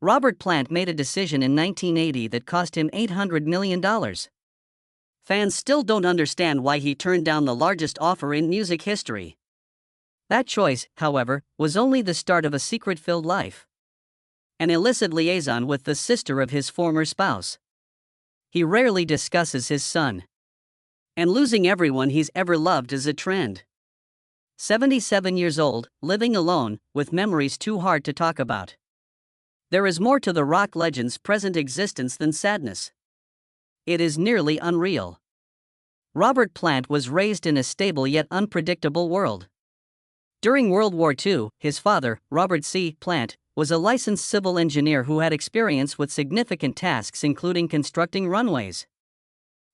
Robert Plant made a decision in 1980 that cost him $800 million. Fans still don't understand why he turned down the largest offer in music history. That choice, however, was only the start of a secret-filled life. An illicit liaison with the sister of his former spouse. He rarely discusses his son. And losing everyone he's ever loved is a trend. 77 years old, living alone, with memories too hard to talk about. There is more to the rock legend's present existence than sadness. It is nearly unreal. Robert Plant was raised in a stable yet unpredictable world. During World War II, his father, Robert C. Plant, was a licensed civil engineer who had experience with significant tasks including constructing runways.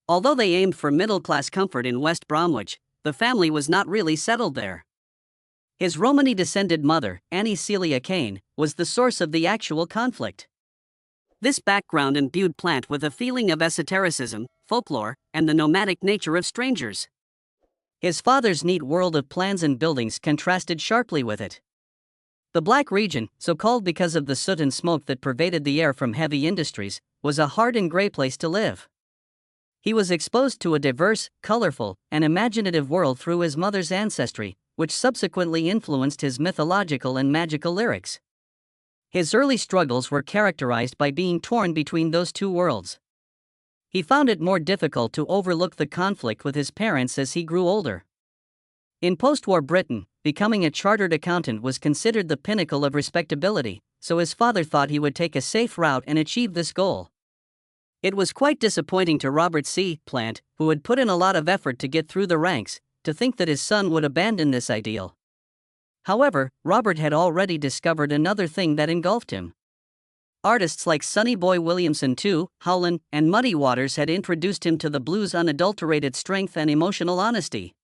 Although they aimed for middle-class comfort in West Bromwich, the family was not really settled there. His Romany-descended mother, Annie Celia Kane, was the source of the actual conflict. This background imbued Plant with a feeling of esotericism, folklore, and the nomadic nature of strangers. His father's neat world of plans and buildings contrasted sharply with it. The Black region, so called because of the soot and smoke that pervaded the air from heavy industries, was a hard and gray place to live. He was exposed to a diverse, colorful, and imaginative world through his mother's ancestry, which subsequently influenced his mythological and magical lyrics. His early struggles were characterized by being torn between those two worlds. He found it more difficult to overlook the conflict with his parents as he grew older. In post-war Britain, becoming a chartered accountant was considered the pinnacle of respectability, so his father thought he would take a safe route and achieve this goal. It was quite disappointing to Robert C. Plant, who had put in a lot of effort to get through the ranks, to think that his son would abandon this ideal. However, Robert had already discovered another thing that engulfed him. Artists like Sonny Boy Williamson II, Howlin', and Muddy Waters had introduced him to the blues' unadulterated strength and emotional honesty.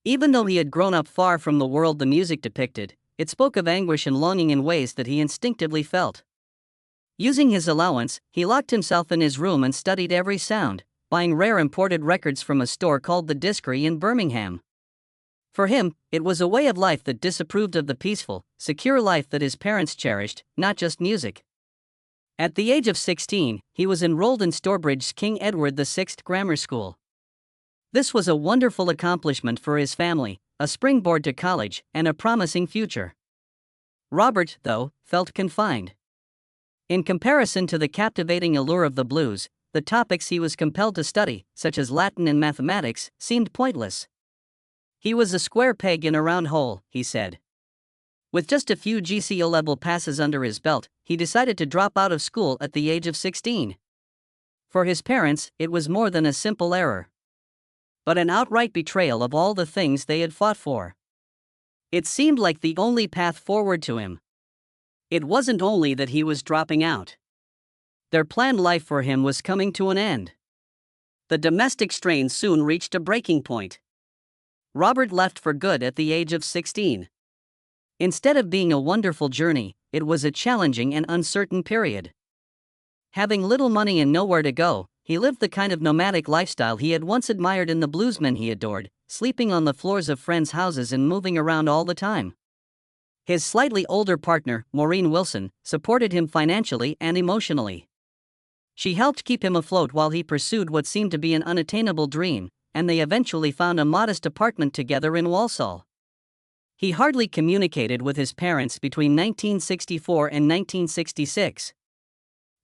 Even though he had grown up far from the world the music depicted, it spoke of anguish and longing in ways that he instinctively felt. Using his allowance, he locked himself in his room and studied every sound, buying rare imported records from a store called the Discreet in Birmingham. For him, it was a way of life that disapproved of the peaceful, secure life that his parents cherished, not just music. At the age of 16, he was enrolled in Stourbridge's King Edward VI Grammar School. This was a wonderful accomplishment for his family, a springboard to college, and a promising future. Robert, though, felt confined. In comparison to the captivating allure of the blues, the topics he was compelled to study, such as Latin and mathematics, seemed pointless. He was a square peg in a round hole, he said. With just a few GCO-level passes under his belt, he decided to drop out of school at the age of 16. For his parents, it was more than a simple error, but an outright betrayal of all the things they had fought for. It seemed like the only path forward to him. It wasn't only that he was dropping out. Their planned life for him was coming to an end. The domestic strain soon reached a breaking point. Robert left for good at the age of 16. Instead of being a wonderful journey, it was a challenging and uncertain period. Having little money and nowhere to go, he lived the kind of nomadic lifestyle he had once admired in the bluesmen he adored, sleeping on the floors of friends' houses and moving around all the time. His slightly older partner, Maureen Wilson, supported him financially and emotionally. She helped keep him afloat while he pursued what seemed to be an unattainable dream, and they eventually found a modest apartment together in Walsall. He hardly communicated with his parents between 1964 and 1966.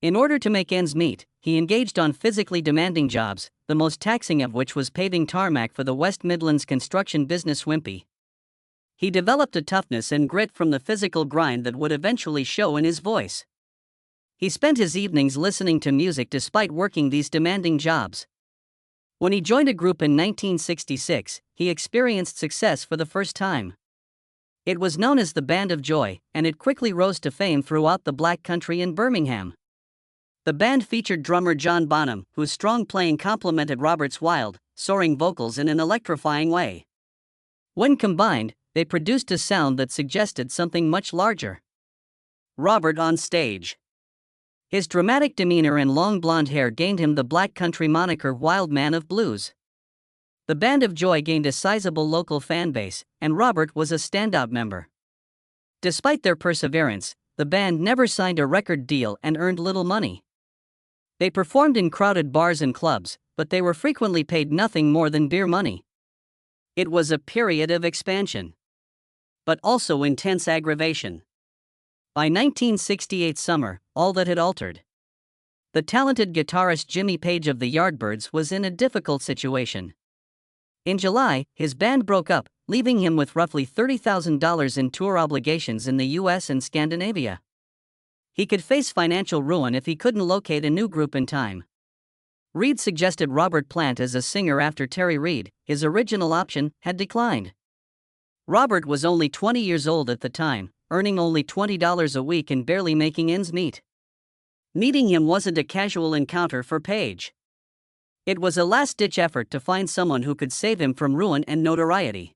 In order to make ends meet, he engaged on physically demanding jobs, the most taxing of which was paving tarmac for the West Midlands construction business Wimpy. He developed a toughness and grit from the physical grind that would eventually show in his voice. He spent his evenings listening to music despite working these demanding jobs. When he joined a group in 1966, he experienced success for the first time. It was known as the Band of Joy, and it quickly rose to fame throughout the Black Country in Birmingham. The band featured drummer John Bonham, whose strong playing complemented Robert's wild, soaring vocals in an electrifying way. When combined, they produced a sound that suggested something much larger. Robert on stage. His dramatic demeanor and long blonde hair gained him the Black Country moniker Wild Man of Blues. The Band of Joy gained a sizable local fan base, and Robert was a standout member. Despite their perseverance, the band never signed a record deal and earned little money. They performed in crowded bars and clubs, but they were frequently paid nothing more than beer money. It was a period of expansion, but also intense aggravation. By 1968 summer, all that had altered. The talented guitarist Jimmy Page of the Yardbirds was in a difficult situation. In July, his band broke up, leaving him with roughly $30,000 in tour obligations in the US and Scandinavia. He could face financial ruin if he couldn't locate a new group in time. Reed suggested Robert Plant as a singer after Terry Reid, his original option, had declined. Robert was only 20 years old at the time, earning only $20 a week and barely making ends meet. Meeting him wasn't a casual encounter for Page. It was a last-ditch effort to find someone who could save him from ruin and notoriety.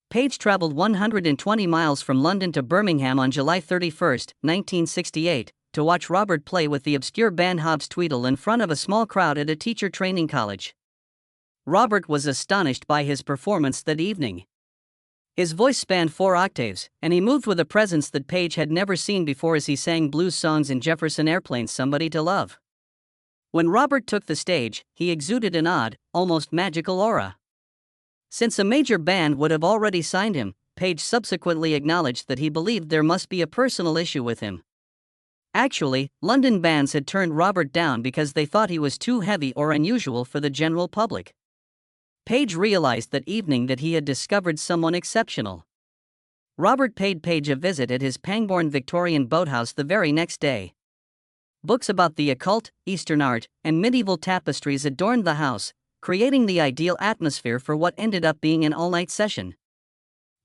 Page traveled 120 miles from London to Birmingham on July 31, 1968, to watch Robert play with the obscure band Hobbs Tweedle in front of a small crowd at a teacher training college. Robert was astonished by his performance that evening. His voice spanned 4 octaves, and he moved with a presence that Page had never seen before as he sang blues songs in Jefferson Airplane's Somebody to Love. When Robert took the stage, he exuded an odd, almost magical aura. Since a major band would have already signed him, Page subsequently acknowledged that he believed there must be a personal issue with him. Actually, London bands had turned Robert down because they thought he was too heavy or unusual for the general public. Page realized that evening that he had discovered someone exceptional. Robert paid Page a visit at his Pangbourne Victorian boathouse the very next day. Books about the occult, Eastern art, and medieval tapestries adorned the house, creating the ideal atmosphere for what ended up being an all-night session.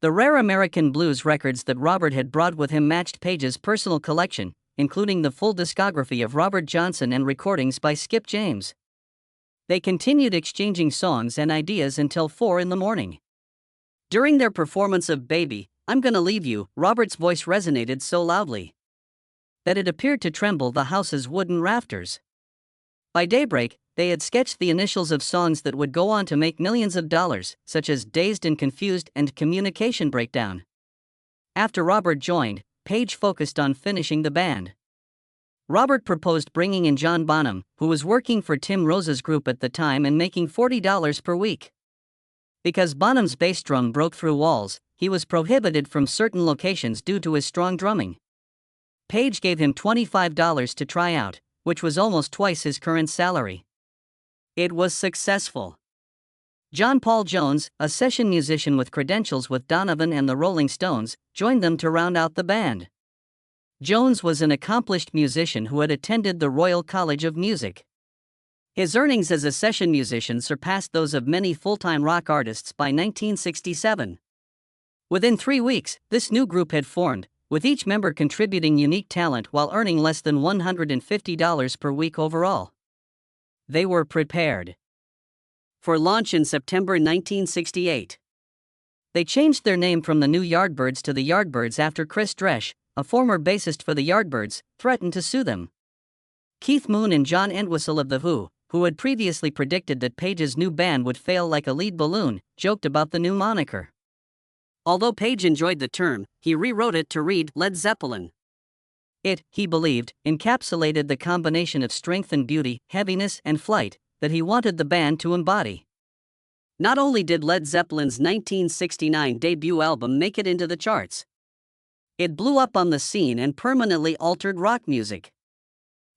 The rare American blues records that Robert had brought with him matched Page's personal collection, including the full discography of Robert Johnson and recordings by Skip James. They continued exchanging songs and ideas until 4 in the morning. During their performance of Baby, I'm Gonna Leave You, Robert's voice resonated so loudly that it appeared to tremble the house's wooden rafters. By daybreak, they had sketched the initials of songs that would go on to make millions of dollars, such as Dazed and Confused and Communication Breakdown. After Robert joined, Page focused on finishing the band. Robert proposed bringing in John Bonham, who was working for Tim Rose's group at the time and making $40 per week. Because Bonham's bass drum broke through walls, he was prohibited from certain locations due to his strong drumming. Page gave him $25 to try out, which was almost twice his current salary. It was successful. John Paul Jones, a session musician with credentials with Donovan and the Rolling Stones, joined them to round out the band. Jones was an accomplished musician who had attended the Royal College of Music. His earnings as a session musician surpassed those of many full-time rock artists by 1967. Within 3 weeks, this new group had formed, with each member contributing unique talent while earning less than $150 per week overall. They were prepared for launch in September 1968. They changed their name from the New Yardbirds to the Yardbirds after Chris Dresch, a former bassist for the Yardbirds, threatened to sue them. Keith Moon and John Entwistle of The who had previously predicted that Page's new band would fail like a lead balloon, joked about the new moniker. Although Page enjoyed the term, he rewrote it to read Led Zeppelin. It, he believed, encapsulated the combination of strength and beauty, heaviness and flight, that he wanted the band to embody. Not only did Led Zeppelin's 1969 debut album make it into the charts, it blew up on the scene and permanently altered rock music.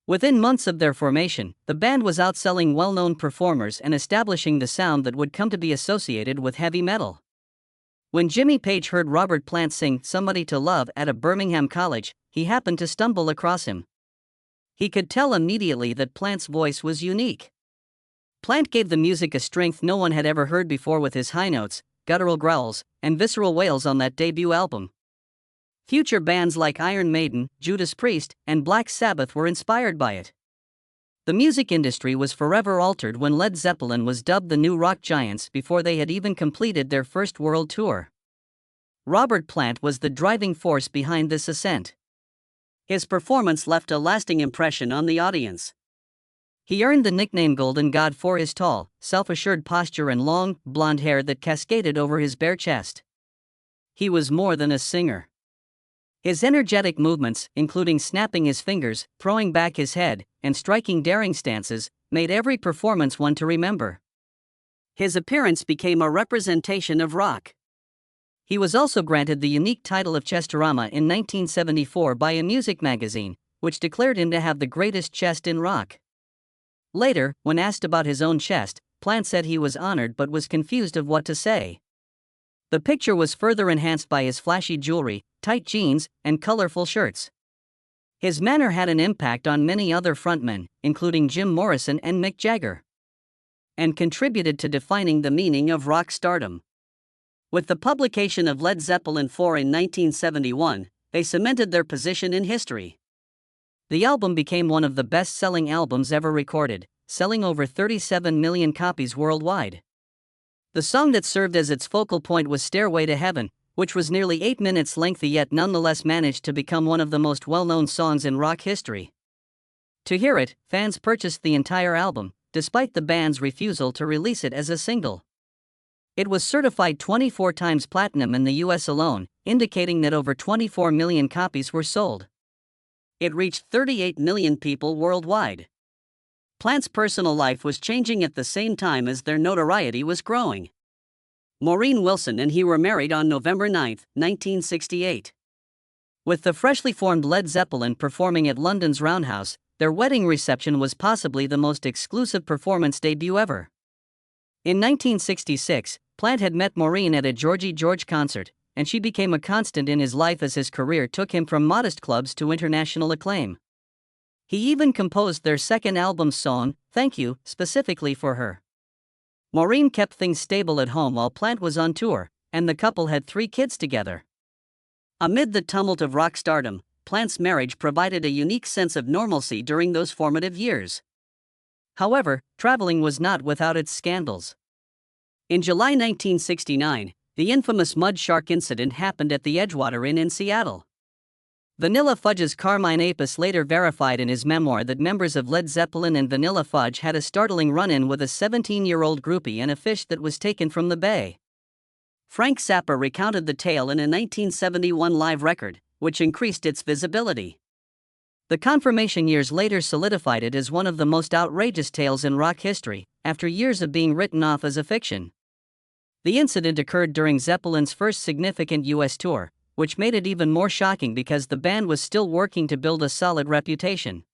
Within months of their formation, the band was outselling well-known performers and establishing the sound that would come to be associated with heavy metal. When Jimmy Page heard Robert Plant sing Somebody to Love at a Birmingham college, he happened to stumble across him. He could tell immediately that Plant's voice was unique. Plant gave the music a strength no one had ever heard before with his high notes, guttural growls, and visceral wails on that debut album. Future bands like Iron Maiden, Judas Priest, and Black Sabbath were inspired by it. The music industry was forever altered when Led Zeppelin was dubbed the new rock giants before they had even completed their first world tour. Robert Plant was the driving force behind this ascent. His performance left a lasting impression on the audience. He earned the nickname Golden God for his tall, self-assured posture and long, blonde hair that cascaded over his bare chest. He was more than a singer. His energetic movements, including snapping his fingers, throwing back his head, and striking daring stances, made every performance one to remember. His appearance became a representation of rock. He was also granted the unique title of Chestorama in 1974 by a music magazine, which declared him to have the greatest chest in rock. Later, when asked about his own chest, Plant said he was honored but was confused of what to say. The picture was further enhanced by his flashy jewelry, tight jeans, and colorful shirts. His manner had an impact on many other frontmen, including Jim Morrison and Mick Jagger, and contributed to defining the meaning of rock stardom. With the publication of Led Zeppelin 4 in 1971, they cemented their position in history. The album became one of the best-selling albums ever recorded, selling over 37 million copies worldwide. The song that served as its focal point was Stairway to Heaven, which was nearly 8 minutes lengthy yet nonetheless managed to become one of the most well-known songs in rock history. To hear it, fans purchased the entire album, despite the band's refusal to release it as a single. It was certified 24 times platinum in the US alone, indicating that over 24 million copies were sold. It reached 38 million people worldwide. Plant's personal life was changing at the same time as their notoriety was growing. Maureen Wilson and he were married on November 9, 1968. With the freshly formed Led Zeppelin performing at London's Roundhouse, their wedding reception was possibly the most exclusive performance debut ever. In 1966, Plant had met Maureen at a Georgie George concert, and she became a constant in his life as his career took him from modest clubs to international acclaim. He even composed their second album song, Thank You, specifically for her. Maureen kept things stable at home while Plant was on tour, and the couple had 3 kids together. Amid the tumult of rock stardom, Plant's marriage provided a unique sense of normalcy during those formative years. However, traveling was not without its scandals. In July 1969, the infamous Mud Shark incident happened at the Edgewater Inn in Seattle. Vanilla Fudge's Carmine Appice later verified in his memoir that members of Led Zeppelin and Vanilla Fudge had a startling run-in with a 17-year-old groupie and a fish that was taken from the bay. Frank Zappa recounted the tale in a 1971 live record, which increased its visibility. The confirmation years later solidified it as one of the most outrageous tales in rock history, after years of being written off as a fiction. The incident occurred during Zeppelin's first significant US tour, which made it even more shocking because the band was still working to build a solid reputation.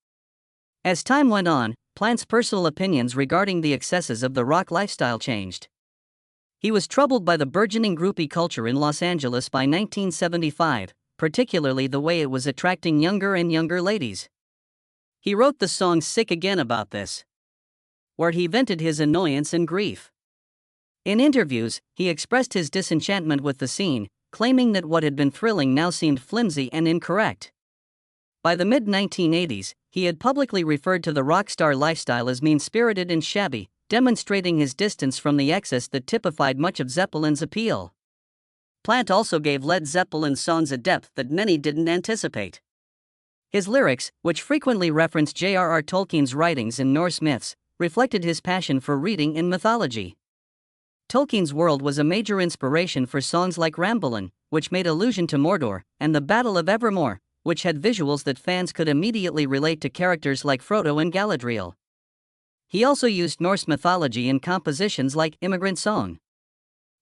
As time went on, Plant's personal opinions regarding the excesses of the rock lifestyle changed. He was troubled by the burgeoning groupie culture in Los Angeles by 1975, particularly the way it was attracting younger and younger ladies. He wrote the song Sick Again about this, where he vented his annoyance and grief. In interviews, he expressed his disenchantment with the scene, claiming that what had been thrilling now seemed flimsy and incorrect. By the mid-1980s, he had publicly referred to the rock star lifestyle as mean-spirited and shabby, demonstrating his distance from the excess that typified much of Zeppelin's appeal. Plant also gave Led Zeppelin's songs a depth that many didn't anticipate. His lyrics, which frequently referenced J.R.R. Tolkien's writings in Norse myths, reflected his passion for reading and mythology. Tolkien's world was a major inspiration for songs like Ramblin', which made allusion to Mordor, and the Battle of Evermore, which had visuals that fans could immediately relate to characters like Frodo and Galadriel. He also used Norse mythology in compositions like Immigrant Song,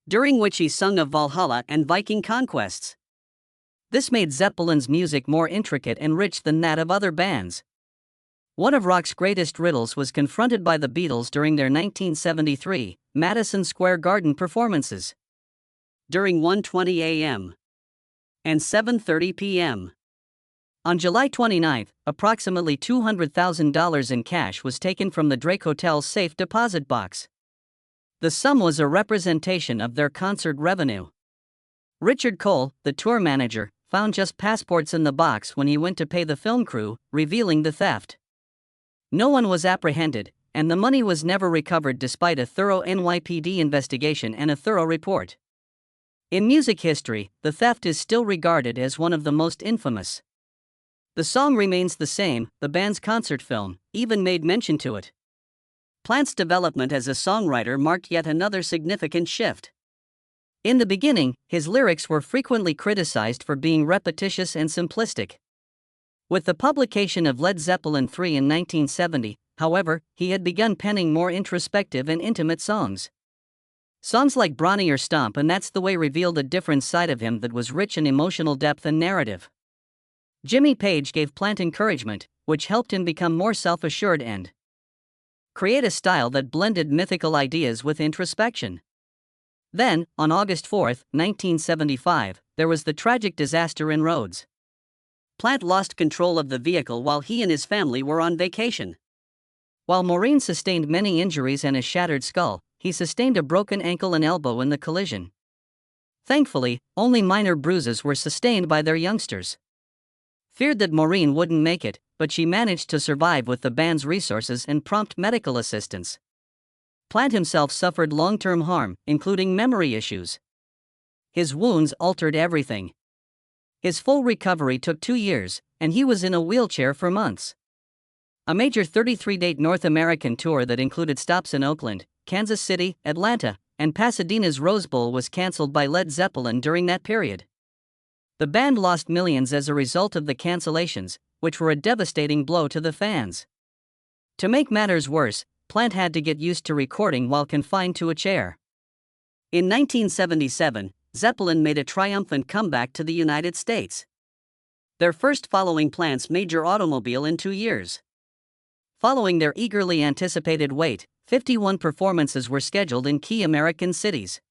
during which he sung of Valhalla and Viking conquests. This made Zeppelin's music more intricate and rich than that of other bands. One of rock's greatest riddles was confronted by the Beatles during their 1973 Madison Square Garden performances. During 1:20 a.m. and 7:30 p.m. on July 29, approximately $200,000 in cash was taken from the Drake Hotel's safe deposit box. The sum was a representation of their concert revenue. Richard Cole, the tour manager, found just passports in the box when he went to pay the film crew, revealing the theft. No one was apprehended, and the money was never recovered despite a thorough NYPD investigation and a thorough report. In music history, the theft is still regarded as one of the most infamous. The song remains the same, the band's concert film even made mention to it. Plant's development as a songwriter marked yet another significant shift. In the beginning, his lyrics were frequently criticized for being repetitious and simplistic. With the publication of Led Zeppelin III in 1970, however, he had begun penning more introspective and intimate songs. Songs like Brawny or Stomp and That's the Way revealed a different side of him that was rich in emotional depth and narrative. Jimmy Page gave Plant encouragement, which helped him become more self-assured and create a style that blended mythical ideas with introspection. Then, on August 4, 1975, there was the tragic disaster in Rhodes. Plant lost control of the vehicle while he and his family were on vacation. While Maureen sustained many injuries and a shattered skull, he sustained a broken ankle and elbow in the collision. Thankfully, only minor bruises were sustained by their youngsters. Feared that Maureen wouldn't make it, but she managed to survive with the band's resources and prompt medical assistance. Plant himself suffered long-term harm, including memory issues. His wounds altered everything. His full recovery took 2 years, and he was in a wheelchair for months. A major 33-date North American tour that included stops in Oakland, Kansas City, Atlanta, and Pasadena's Rose Bowl was canceled by Led Zeppelin during that period. The band lost millions as a result of the cancellations, which were a devastating blow to the fans. To make matters worse, Plant had to get used to recording while confined to a chair. In 1977, Zeppelin made a triumphant comeback to the United States. Their first following Plant's major automobile in 2 years. Following their eagerly anticipated wait, 51 performances were scheduled in key American cities.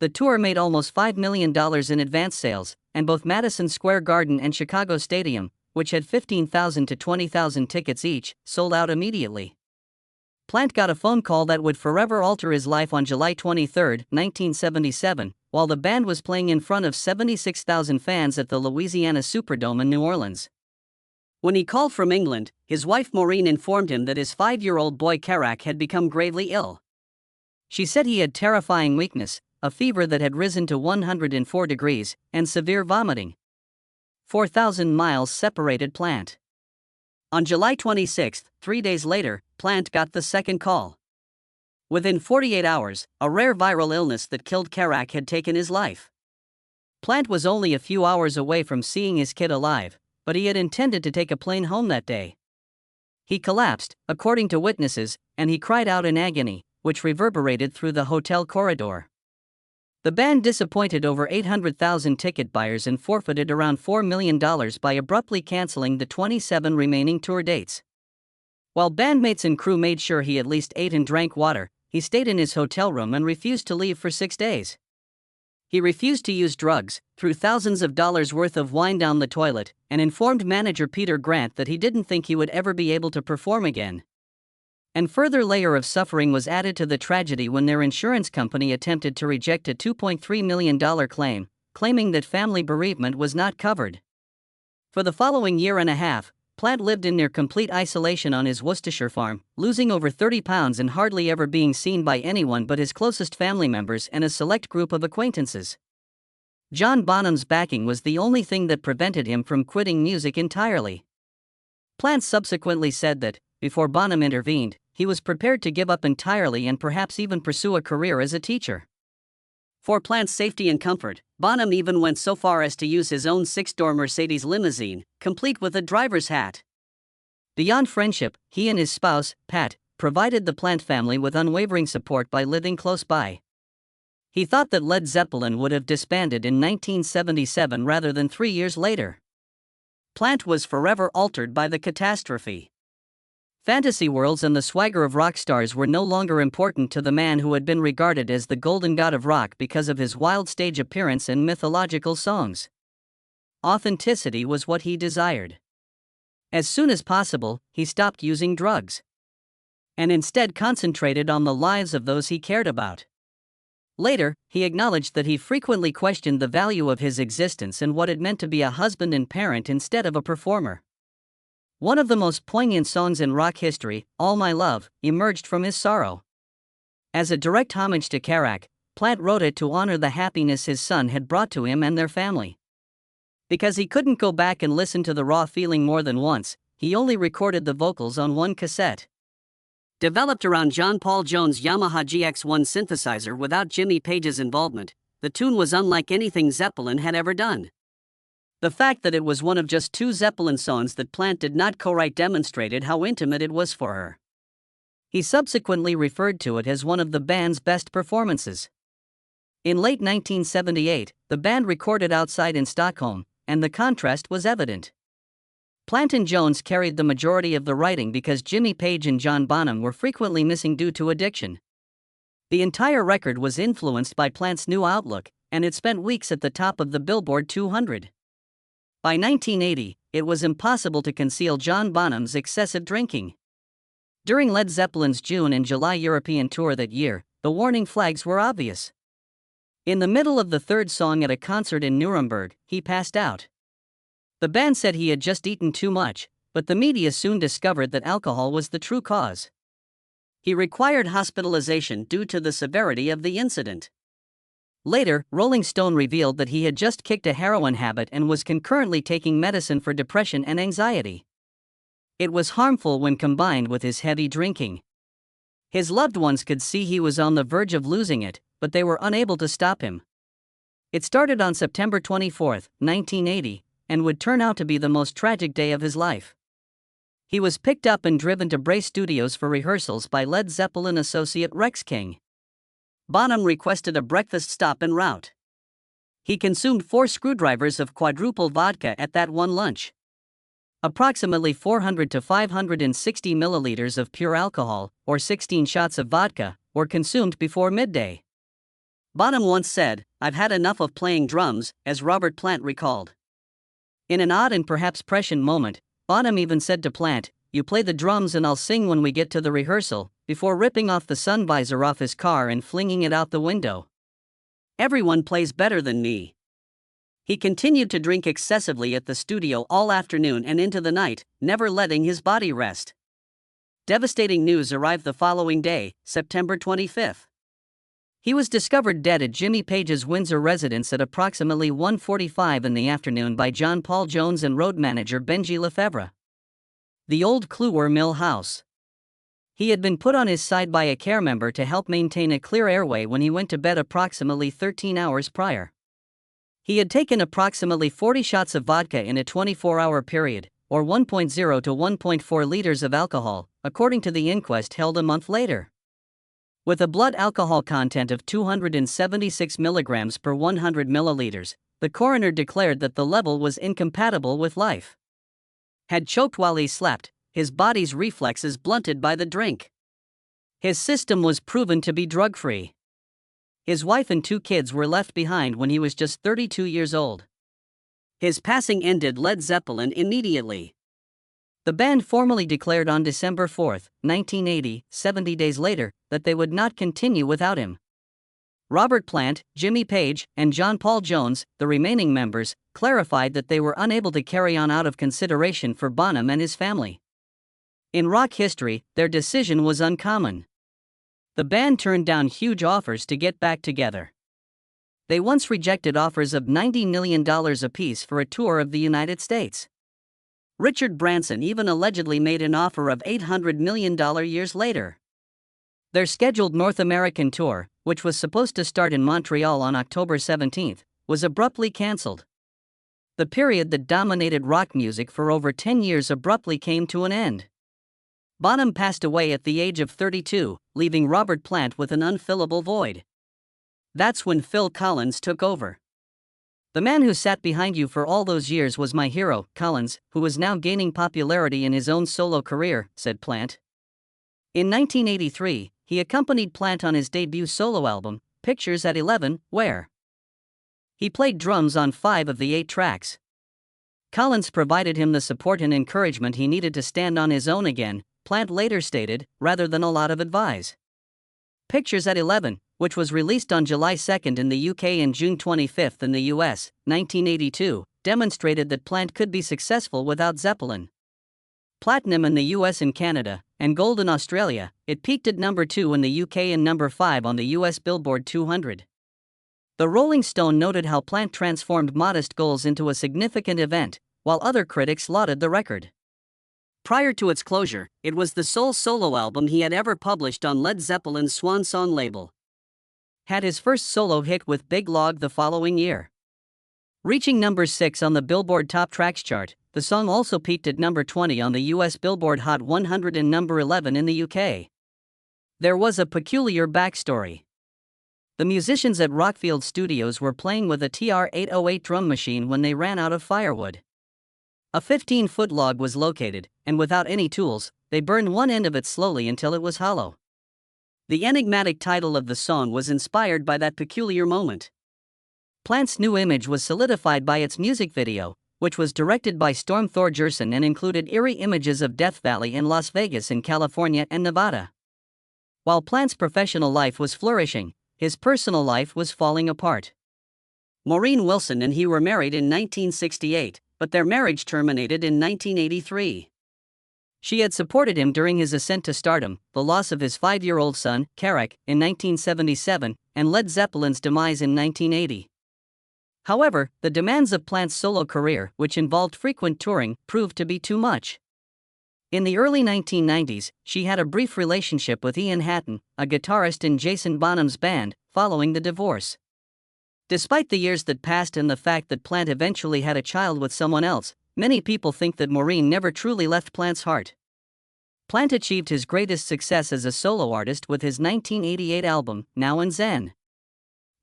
The tour made almost $5 million in advance sales, and both Madison Square Garden and Chicago Stadium, which had 15,000 to 20,000 tickets each, sold out immediately. Plant got a phone call that would forever alter his life on July 23, 1977, while the band was playing in front of 76,000 fans at the Louisiana Superdome in New Orleans. When he called from England, his wife Maureen informed him that his 5-year-old boy Karak had become gravely ill. She said he had terrifying weakness, a fever that had risen to 104 degrees, and severe vomiting. 4,000 miles separated Plant. On July 26, 3 days later, Plant got the second call. Within 48 hours, a rare viral illness that killed Karak had taken his life. Plant was only a few hours away from seeing his kid alive, but he had intended to take a plane home that day. He collapsed, according to witnesses, and he cried out in agony, which reverberated through the hotel corridor. The band disappointed over 800,000 ticket buyers and forfeited around $4 million by abruptly canceling the 27 remaining tour dates. While bandmates and crew made sure he at least ate and drank water, he stayed in his hotel room and refused to leave for 6 days. He refused to use drugs, threw thousands of dollars worth of wine down the toilet, and informed manager Peter Grant that he didn't think he would ever be able to perform again. And further layer of suffering was added to the tragedy when their insurance company attempted to reject a $2.3 million claim, claiming that family bereavement was not covered. For the following year and a half, Plant lived in near complete isolation on his Worcestershire farm, losing over 30 pounds and hardly ever being seen by anyone but his closest family members and a select group of acquaintances. John Bonham's backing was the only thing that prevented him from quitting music entirely. Plant subsequently said that, before Bonham intervened, he was prepared to give up entirely and perhaps even pursue a career as a teacher. For Plant's safety and comfort, Bonham even went so far as to use his own 6-door Mercedes limousine, complete with a driver's hat. Beyond friendship, he and his spouse, Pat, provided the Plant family with unwavering support by living close by. He thought that Led Zeppelin would have disbanded in 1977 rather than 3 years later. Plant was forever altered by the catastrophe. Fantasy worlds and the swagger of rock stars were no longer important to the man who had been regarded as the golden god of rock because of his wild stage appearance and mythological songs. Authenticity was what he desired. As soon as possible, he stopped using drugs and instead concentrated on the lives of those he cared about. Later, he acknowledged that he frequently questioned the value of his existence and what it meant to be a husband and parent instead of a performer. One of the most poignant songs in rock history, All My Love, emerged from his sorrow. As a direct homage to Karak, Plant wrote it to honor the happiness his son had brought to him and their family. Because he couldn't go back and listen to the raw feeling more than once, he only recorded the vocals on one cassette. Developed around John Paul Jones' Yamaha GX1 synthesizer without Jimmy Page's involvement, the tune was unlike anything Zeppelin had ever done. The fact that it was one of just 2 Zeppelin songs that Plant did not co-write demonstrated how intimate it was for her. He subsequently referred to it as one of the band's best performances. In late 1978, the band recorded outside in Stockholm, and the contrast was evident. Plant and Jones carried the majority of the writing because Jimmy Page and John Bonham were frequently missing due to addiction. The entire record was influenced by Plant's new outlook, and it spent weeks at the top of the Billboard 200. By 1980, it was impossible to conceal John Bonham's excessive drinking. During Led Zeppelin's June and July European tour that year, the warning flags were obvious. In the middle of the third song at a concert in Nuremberg, he passed out. The band said he had just eaten too much, but the media soon discovered that alcohol was the true cause. He required hospitalization due to the severity of the incident. Later, Rolling Stone revealed that he had just kicked a heroin habit and was concurrently taking medicine for depression and anxiety. It was harmful when combined with his heavy drinking. His loved ones could see he was on the verge of losing it, but they were unable to stop him. It started on September 24, 1980, and would turn out to be the most tragic day of his life. He was picked up and driven to Bray Studios for rehearsals by Led Zeppelin associate Rex King. Bonham requested a breakfast stop en route. He consumed 4 screwdrivers of quadruple vodka at that one lunch. Approximately 400 to 560 milliliters of pure alcohol, or 16 shots of vodka, were consumed before midday. Bonham once said, "I've had enough of playing drums," as Robert Plant recalled. In an odd and perhaps prescient moment, Bonham even said to Plant, "You play the drums and I'll sing when we get to the rehearsal," before ripping off the sun visor off his car and flinging it out the window. "Everyone plays better than me." He continued to drink excessively at the studio all afternoon and into the night, never letting his body rest. Devastating news arrived the following day, September 25. He was discovered dead at Jimmy Page's Windsor residence at approximately 1:45 in the afternoon by John Paul Jones and road manager Benji Lefebvre. The old Kluwer Mill house. He had been put on his side by a care member to help maintain a clear airway when he went to bed approximately 13 hours prior. He had taken approximately 40 shots of vodka in a 24-hour period, or 1.0 to 1.4 liters of alcohol, according to the inquest held a month later. With a blood alcohol content of 276 milligrams per 100 milliliters, the coroner declared that the level was incompatible with life. Had choked while he slept, his body's reflexes blunted by the drink. His system was proven to be drug-free. His wife and 2 kids were left behind when he was just 32 years old. His passing ended Led Zeppelin immediately. The band formally declared on December 4, 1980, 70 days later, that they would not continue without him. Robert Plant, Jimmy Page, and John Paul Jones, the remaining members, clarified that they were unable to carry on out of consideration for Bonham and his family. In rock history, their decision was uncommon. The band turned down huge offers to get back together. They once rejected offers of $90 million apiece for a tour of the United States. Richard Branson even allegedly made an offer of $800 million years later. Their scheduled North American tour, which was supposed to start in Montreal on October 17, was abruptly cancelled. The period that dominated rock music for over 10 years abruptly came to an end. Bonham passed away at the age of 32, leaving Robert Plant with an unfillable void. That's when Phil Collins took over. "The man who sat behind you for all those years was my hero," Collins, who was now gaining popularity in his own solo career, said Plant. In 1983, he accompanied Plant on his debut solo album, Pictures at 11, where he played drums on 5 of the 8 tracks. Collins provided him the support and encouragement he needed to stand on his own again, Plant later stated, rather than a lot of advice. Pictures at 11, which was released on July 2 in the UK and June 25 in the US, 1982, demonstrated that Plant could be successful without Zeppelin. Platinum in the US and Canada, and gold in Australia, it peaked at number 2 in the UK and number 5 on the US Billboard 200. The Rolling Stone noted how Plant transformed modest goals into a significant event, while other critics lauded the record. Prior to its closure, it was the sole solo album he had ever published on Led Zeppelin's Swan Song label. had his first solo hit with Big Log the following year. Reaching number 6 on the Billboard Top Tracks chart, the song also peaked at number 20 on the US Billboard Hot 100 and number 11 in the UK. There was a peculiar backstory. The musicians at Rockfield Studios were playing with a TR-808 drum machine when they ran out of firewood. A 15-foot log was located, and without any tools, they burned one end of it slowly until it was hollow. The enigmatic title of the song was inspired by that peculiar moment. Plant's new image was solidified by its music video, which was directed by Storm Thorgerson and included eerie images of Death Valley in Las Vegas in California and Nevada. While Plant's professional life was flourishing, his personal life was falling apart. Maureen Wilson and he were married in 1968, but their marriage terminated in 1983. She had supported him during his ascent to stardom, the loss of his 5-year-old son, Carrick, in 1977, and Led Zeppelin's demise in 1980. However, the demands of Plant's solo career, which involved frequent touring, proved to be too much. In the early 1990s, she had a brief relationship with Ian Hatton, a guitarist in Jason Bonham's band, following the divorce. Despite the years that passed and the fact that Plant eventually had a child with someone else, many people think that Maureen never truly left Plant's heart. Plant achieved his greatest success as a solo artist with his 1988 album, Now and Zen.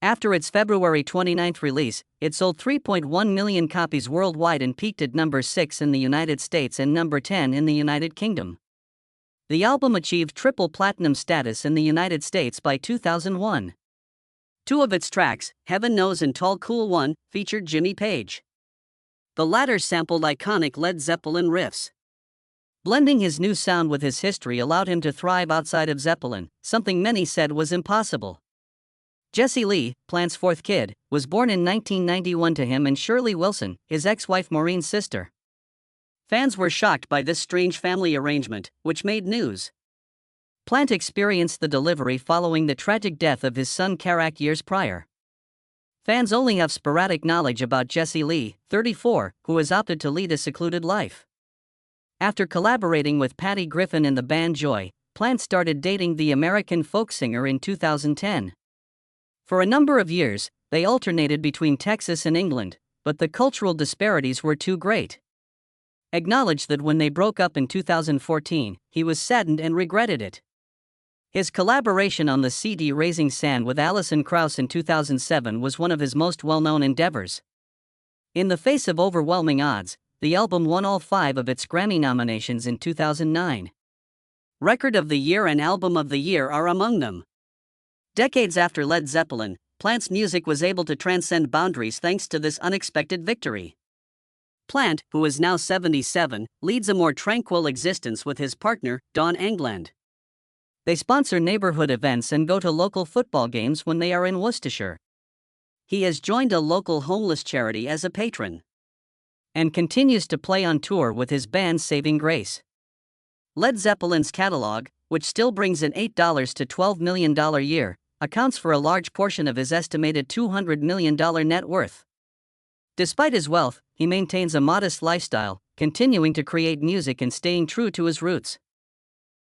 After its February 29 release, it sold 3.1 million copies worldwide and peaked at number 6 in the United States and number 10 in the United Kingdom. The album achieved triple platinum status in the United States by 2001. Two of its tracks, Heaven Knows and Tall Cool One, featured Jimmy Page. The latter sampled iconic Led Zeppelin riffs. Blending his new sound with his history allowed him to thrive outside of Zeppelin, something many said was impossible. Jesse Lee, Plant's fourth kid, was born in 1991 to him and Shirley Wilson, his ex-wife Maureen's sister. Fans were shocked by this strange family arrangement, which made news. Plant experienced the delivery following the tragic death of his son Carrick years prior. Fans only have sporadic knowledge about Jesse Lee, 34, who has opted to lead a secluded life. After collaborating with Patty Griffin in the band Joy, Plant started dating the American folk singer in 2010. For a number of years, they alternated between Texas and England, but the cultural disparities were too great. Acknowledged that when they broke up in 2014, he was saddened and regretted it. His collaboration on the CD Raising Sand with Alison Krauss in 2007 was one of his most well-known endeavors. In the face of overwhelming odds, the album won all 5 of its Grammy nominations in 2009. Record of the Year and Album of the Year are among them. Decades after Led Zeppelin, Plant's music was able to transcend boundaries thanks to this unexpected victory. Plant, who is now 77, leads a more tranquil existence with his partner, Dawn England. They sponsor neighborhood events and go to local football games when they are in Worcestershire. He has joined a local homeless charity as a patron and continues to play on tour with his band Saving Grace. Led Zeppelin's catalog, which still brings in $8 to $12 million a year, accounts for a large portion of his estimated $200 million net worth. Despite his wealth, he maintains a modest lifestyle, continuing to create music and staying true to his roots.